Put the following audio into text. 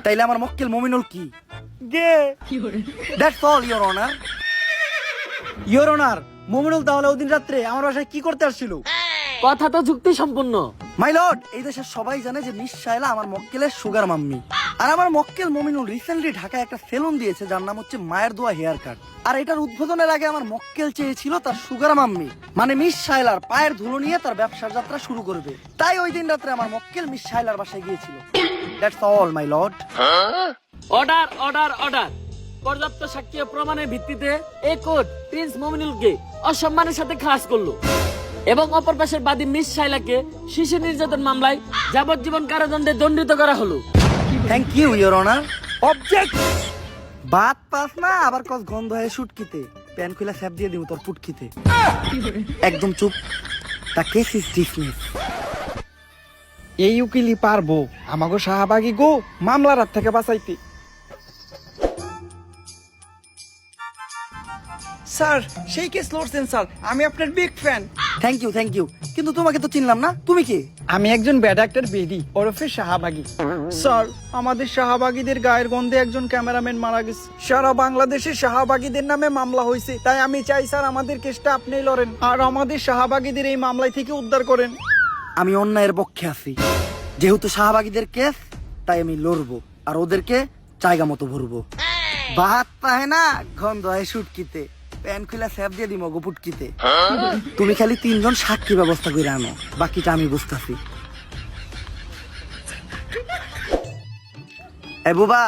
তাইলে আমার মক্কেল মমিনুল কি? Gay that's all your honour. Your honour, Mominul তাহলে ওদিন রাত্রে আমার বাসায় কি করতে আসছিল? কথা তো যুক্তি সম্পূর্ণ। মাই লর্ড, এই দেশের সবাই জানে যে মিস শায়লা আমার মক্কেলের সুগার মাম্মি। আর আমার মক্কেল মমিনুল রিসেন্টলি ঢাকায় একটা সেলুন দিয়েছে যার নাম হচ্ছে মায়ের দোয়া হেয়ার কাট। আর এটার উদ্বোধনের আগে আমার মক্কেল চেয়েছিল তার সুগার মাম্মি মানে মিস শায়লার পায়ের ধুলো নিয়ে তার ব্যবসার যাত্রা শুরু করবে। তাই ওই দিন রাত্রে আমার মক্কেল মিস শায়লার বাসায় গিয়েছিল। That's all my lord. Order order order. পর্যাপ্ত সাক্ষী ও প্রমাণের ভিত্তিতে এই কোর্ট প্রিন্স মমিনুলকে অসম্মানের সাথে খালাস করলো এবং অপর পাশের বাদী মিস শাইলাকে শিশু নির্যাতন মামলায় যাবজ্জীবন কারাদণ্ডে দণ্ডিত করা হলো। Thank you your honour. Object. বাত পাস না আবার কস গন্ধ হয় শুটকিতে, প্যান খুলে স্যাপ দিয়ে দিব তোর পুটকিতে। একদম চুপ। তা কেস ইজ ডিসমিস। এই উকিলই পারবো আমাগো শাহবাগী গো মামলার হাত থেকে বাঁচাইতে। স্যার সেই কেস লড়ছেন স্যার, আমি আপনার big fan. Thank you thank you, কিন্তু তোমাকে তো চিনলাম না, তুমি কি? আমি একজন ব্যাড অ্যাক্টর বেদি ওরফে শাহবাগী। স্যার আমাদের শাহবাগীদের গায়ের গন্ধে একজন ক্যামেরাম্যান মারা গেছে। সারা বাংলাদেশে শাহবাগীদের নামে মামলা হয়েছে, তাই আমি চাই স্যার আমাদের কেসটা আপনি লড়েন আর আমাদের শাহবাগীদের এই মামলায় থেকে উদ্ধার করেন। আমি অন্যায়ের পক্ষে আছি। যেহেতু শাহবাগীদের কেস তাই আমি লড়বো আর ওদেরকে জায়গা মতো ভরবো। বাত পায় না গন্ধ হয় শুটকিতে, প্যান খুলে স্যাপ দিয়ে দিমো গো পুটকিতে। তুমি খালি 3 জন সাক্ষী ব্যবস্থা করে আনো, বাকিটা আমি বুঝতেছি। এ বুবা,